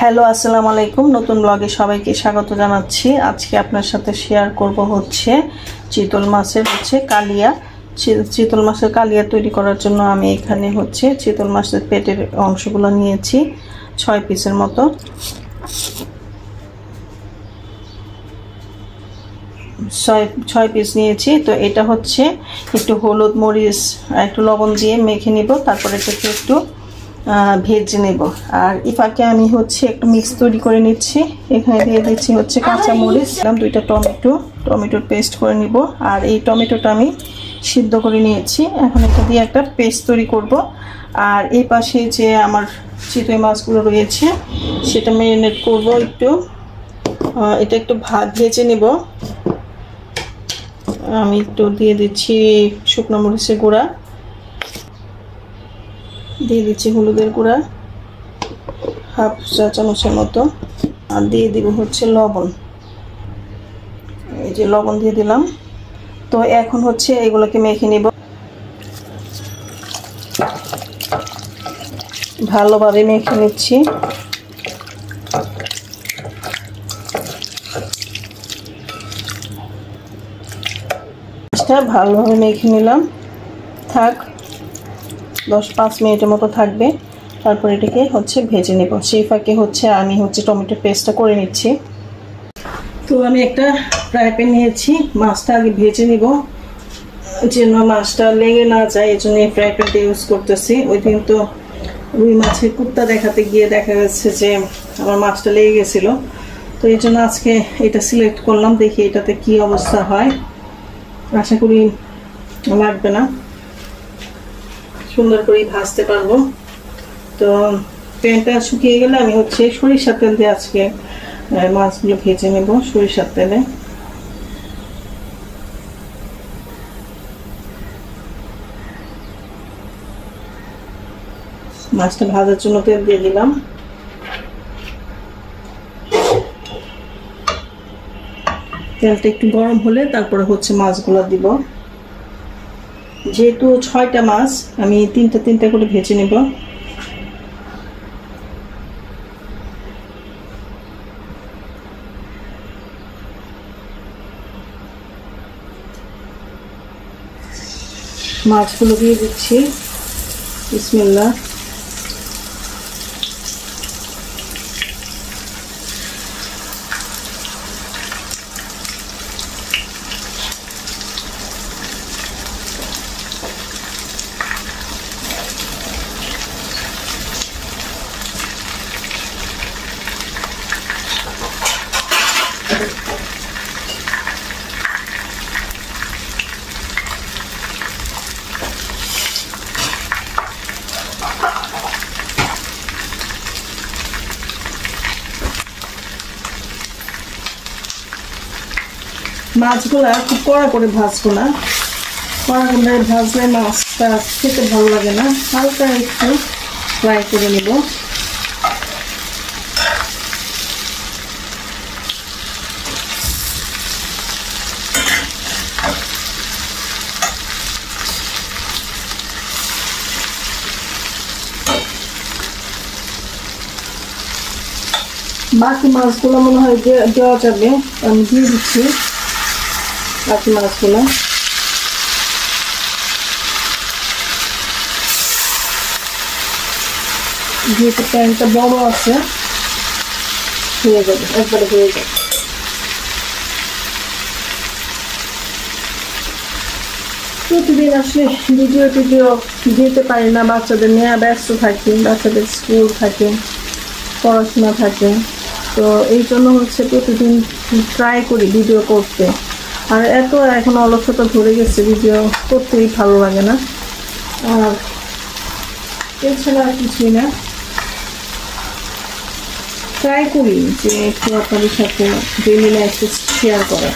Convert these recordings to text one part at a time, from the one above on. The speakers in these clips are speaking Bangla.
হ্যালো আসসালামু আলাইকুম। নতুন ব্লগে সবাইকে স্বাগত জানাচ্ছি। আজকে আপনার সাথে শেয়ার করব হচ্ছে চিতল মাছের কালিয়া। চিতল মাছের কালিয়া তৈরি করার জন্য আমি এখানে চিতল মাছের পেটের অংশগুলো নিয়েছি 6 পিসের মতো। 6 পিস নিয়েছি। তো এটা একটু হলুদ মরিচ একটু লবণ দিয়ে মেখে নিব, তারপরে এটাকে একটু ভেজে নেব। আর ইফাকে আমি একটু মিক্স তৈরি করে নিচ্ছি। এখানে দিয়ে দিচ্ছি কাঁচা মরিচ, 2টা টমেটোর পেস্ট করে নিব। আর এই টমেটোটা আমি সিদ্ধ করে নিয়েছি। এখন এটা দিয়ে একটা পেস্ট তৈরি করব। আর এই পাশে যে আমার চিতই মাছগুলো রয়েছে সেটা ম্যারিনেট করব। এটা একটু ভেজে নেব। আমি একটু দিয়ে দিচ্ছি শুকনো মরিচের গুঁড়া, দিয়ে দিচ্ছি হলুদের গুঁড়া হাফ চা চামচের মতো, আর দিয়ে দিব লবণ। এই যে লবণ দিয়ে দিলাম। তো এখন এগুলোকে মেখে নিব, ভালোভাবে মেখে নিচ্ছি। ভালোভাবে মেখে নিলাম, থাক 10-5 মিনিটের মতো থাকবে। তারপর এটাকে ভেজে নেব। সেই ফাঁকে আমি টমেটো পেস্টটা করে নিচ্ছি। তো আমি একটা ফ্রাই প্যান নিয়েছি, মাছটা আগে ভেজে নিব যেন মাছটা লেগে না যায়। এই জন্য ফ্রাই প্যানটা ইউজ করতেছি। ওই দিন তো রুই মাছের কুপ্তা দেখাতে গিয়ে দেখা যাচ্ছে যে আমার মাছটা লেগে গেছিল। তো এই জন্য আজকে এটা সিলেক্ট করলাম, দেখি এটাতে কি অবস্থা হয়। আশা করি লাগবে না, সুন্দর করে ভাজতে পারবো। তো প্যানটা শুকিয়ে গেলে আমি সরিষার তেল দিয়ে আজকে মাছগুলো ভেজে নেব। সরিষার তেলে মাছটা ভাজার জন্য তেল দিয়ে দিলাম। তেলটা একটু গরম হলে তারপরে মাছগুলো দিব। যেহেতু 6টা মাছ, আমি 3টা করে ভেজে নেব। মাছগুলো দিয়ে দিচ্ছি, বিসমিল্লাহ। মাছগুলা খুব কড়া করে ভাজবো না, কড়া করে ভাজলে মাছটা খেতে ভালো লাগে না। হালকা একটু ফ্রাই করে নিব। বাকি মাছগুলো মনে হয় দেওয়া যাবে, আমি দিয়ে দিচ্ছি বাকি মাছগুলো। যেহেতু প্যানটা বড় আছে, হয়ে যাবে, একবারে হয়ে যাবে। প্রতিদিন আসলে ভিডিও দিতে পারি না, বাচ্চাদের নিয়ে ব্যস্ত থাকি, বাচ্চাদের স্কুল থাকে, পড়াশোনা থাকে। তো এই জন্য প্রতিদিন ট্রাই করি ভিডিও করতে। আর এখন অলসতা ধরে গেছে, ভিডিও করতেই ভালো লাগে না। আর এছাড়া আর কিছুই না, ট্রাই করি যে একটু আপনাদের সাথে ডেইলি লাইফ শেয়ার করা।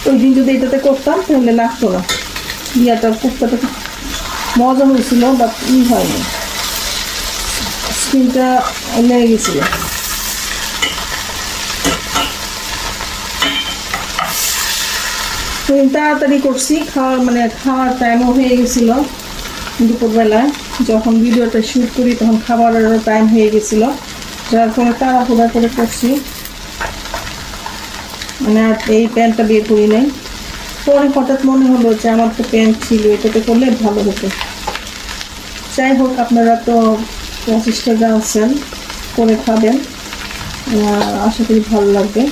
ওই দিন যদি এটাতে করতাম তাহলে লাগতো না। কুপ্তাটা মজা হয়েছিল, বাট হয়নি, স্কিনটা লেগে গেছিল। তাড়াতাড়ি করছি, খাওয়ার টাইমও হয়ে গেছিল দুপুরবেলায়। যখন ভিডিওটা শ্যুট করি তখন খাবারেরও টাইম হয়ে গেছিল, যার ফলে তাড়াহুড়া করে করছি। আর এই প্যান্টটা বের করি নাই। পরে হঠাৎ মনে হলো যে আমার তো প্যান্ট ছিল, এটাতে করলে ভালো হতো। যাই হোক, আপনারা তো 25 টাকা আছেন, করে খাবেন, আশা করি ভালো লাগবে।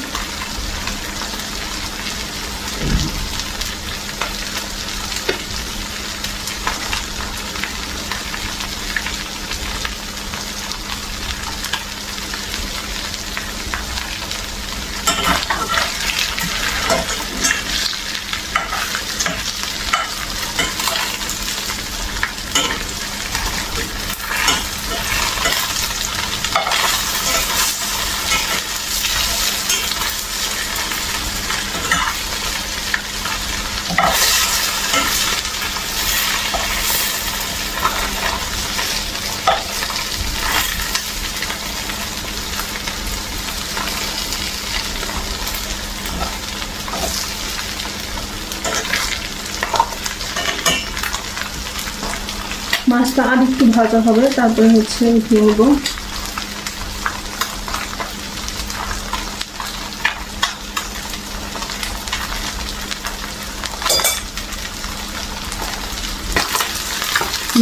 মাছটা আর একটু ভাজা হবে, তারপরে উঠিয়ে নেব।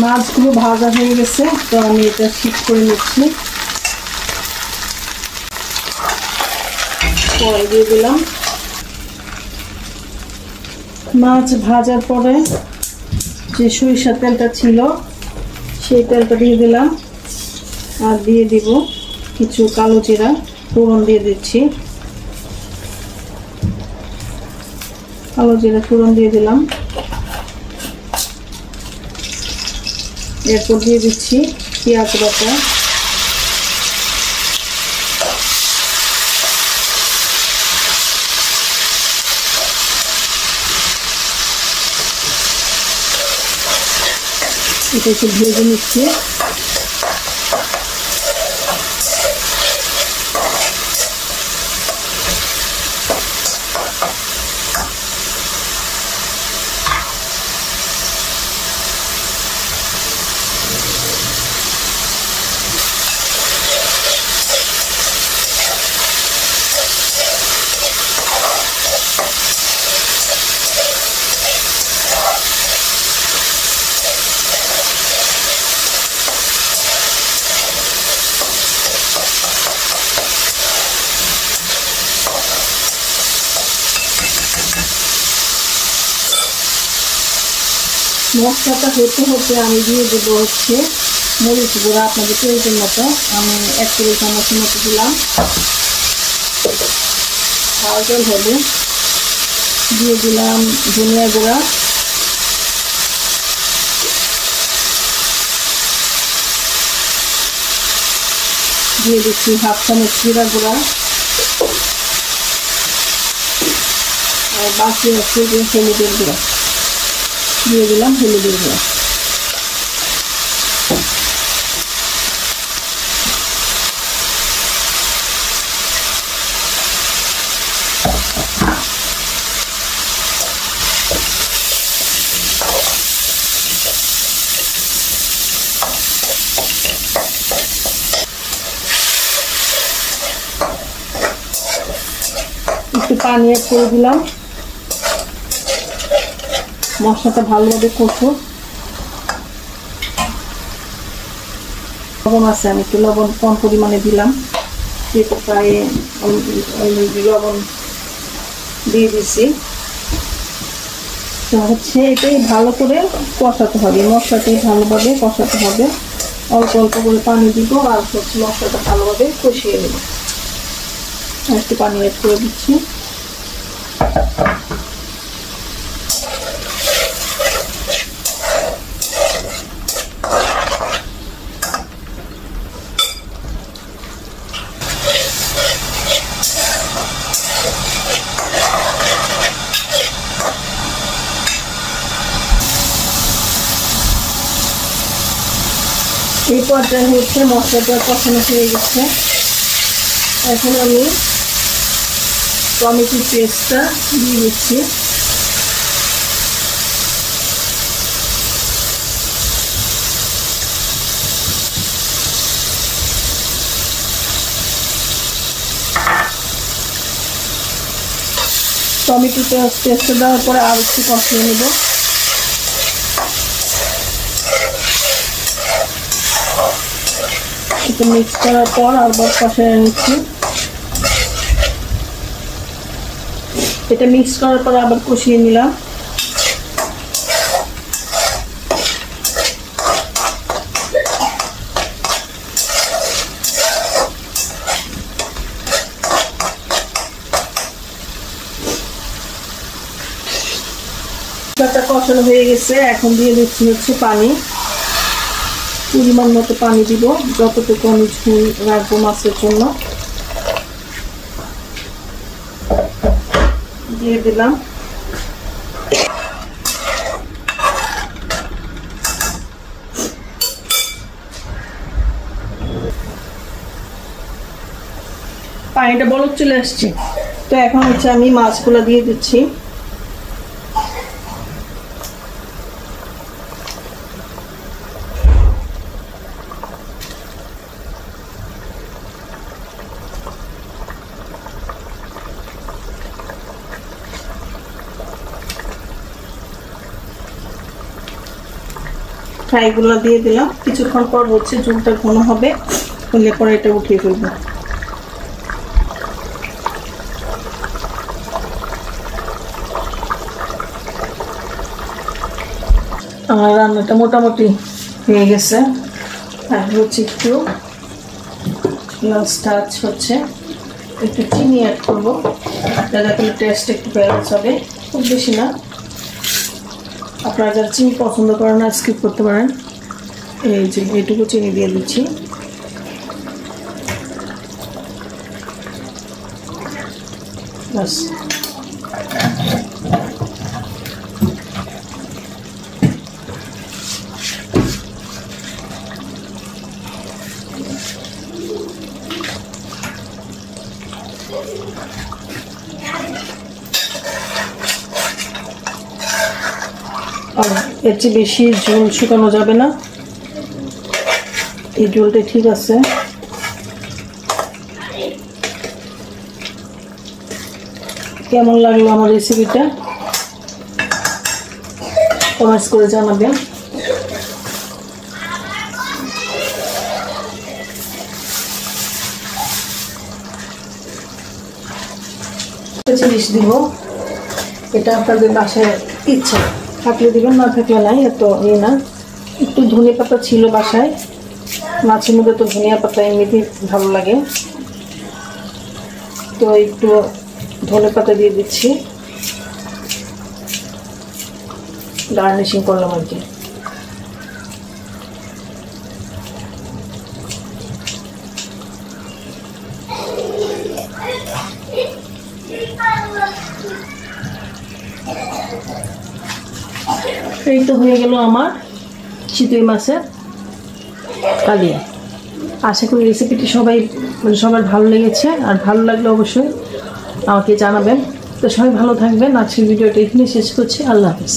মাছগুলো ভাজা হয়ে গেছে, তো আমি এটা শিফট করে নিচ্ছি। কড়াই দিয়ে দিলাম। মাছ ভাজার পরে যে সরিষার তেলটা ছিল সেই তেলটা দিয়ে দিলাম, আর দিয়ে দিব কিছু কালো জিরা ফোড়ন দিয়ে দিচ্ছি। কালো জিরা ফোড়ন দিয়ে দিলাম। এরপর দিয়ে দিচ্ছি পেঁয়াজ বাটা, এটা একটু ভেজে নিচ্ছি। মশলাটা হতে হতে আমি দিয়ে দেবো মরিচ গুঁড়া, আপনাদের প্রয়োজন মতো। আমি 1 টেবিল চামচের মতো দিলাম। জল হবে, দিয়ে দিলাম ধনিয়া গুঁড়া, দিয়ে দিচ্ছি 1/2 চামচ জিরা গুঁড়া, আর বাকি হচ্ছে যে হলুদের গুঁড়া, দিয়ে দিলাম হলুদের গুঁড়া। একটু পানি অ্যাড করে দিলাম। মশলাটা ভালোভাবে কষুক। লবণ আছে, আমি একটু লবণ কম পরিমাণে দিলাম, যেহেতু প্রায় অলরেডি লবণ দিয়ে দিচ্ছি। তো এটাই ভালো করে কষাতে হবে, মশলাটাই ভালোভাবে কষাতে হবে। অল্প অল্প করে পানি দিব, আর মশলাটা ভালোভাবে কষিয়ে নেব। একটু পানি অ্যাড করে দিচ্ছি। এই পর্যায়ে মশলাটা কষানো হয়ে গেছে। এখন আমি টমেটো পেস্টটা দিয়ে দিচ্ছি। টমেটো পেস্ট দেওয়ার পরে আর একটু কষিয়ে নেব। এটা মিক্স করার পর আবার কষিয়ে নিচ্ছি। এটা মিক্স করার পর আবার কষিয়ে নিলাম। কষানো হয়ে গেছে, এখন দিয়ে দিচ্ছি হচ্ছে পানি। পরিমাণ মতো পানি দিব, যতটুকু আমি ঝোল রাখবো মাছের জন্য। দিয়ে দিলাম। পানিটা বলক চলে আসছে, তো এখন হচ্ছে আমি মাছগুলো দিয়ে দিচ্ছি। ফ্রাইগুলো দিয়ে দিলাম। কিছুক্ষণ পর হচ্ছে ঝোলটা ঘন হবে, হলে পরে এটা উঠিয়ে ফেলবো। আমার রান্নাটা মোটামুটি হয়ে গেছে। আর হচ্ছে একটু লাস্ট টাচ হচ্ছে একটু চিনি অ্যাড করবো, যাতে টেস্ট একটু ব্যালেন্স হবে, খুব বেশি না। আপনারা যারা চিনি পছন্দ করেন না স্কিপ করতে পারেন। এই যে এইটুকু চিনি দিয়ে দিচ্ছি। বাস, এর চেয়ে বেশি ঝোল শুকানো যাবে না, এই ঝোলটা ঠিক আছে। কেমন লাগলো আমার রেসিপিটা কমেন্টস করে জানাবেন। জিনিস দিব, এটা আপনাদের বাসায় ইচ্ছা থাকলে দিবেন, না থাকলে নাই, এত ইয়ে না। একটু ধনে পাতা ছিল বাসায়, মাছের মধ্যে তো ধনিয়া পাতা এমনিতেই ভালো লাগে, তো একটু ধনে পাতা দিয়ে দিচ্ছি, গার্নিশিং করলাম আর কি। এই তো হয়ে গেল আমার চিতই মাছের কালিয়া। আশা করি রেসিপিটি সবার ভালো লেগেছে, আর ভালো লাগলে অবশ্যই আমাকে জানাবেন। তো সবাই ভালো থাকবেন। আজকের ভিডিওটা এখানে শেষ করছি। আল্লাহ হাফেজ।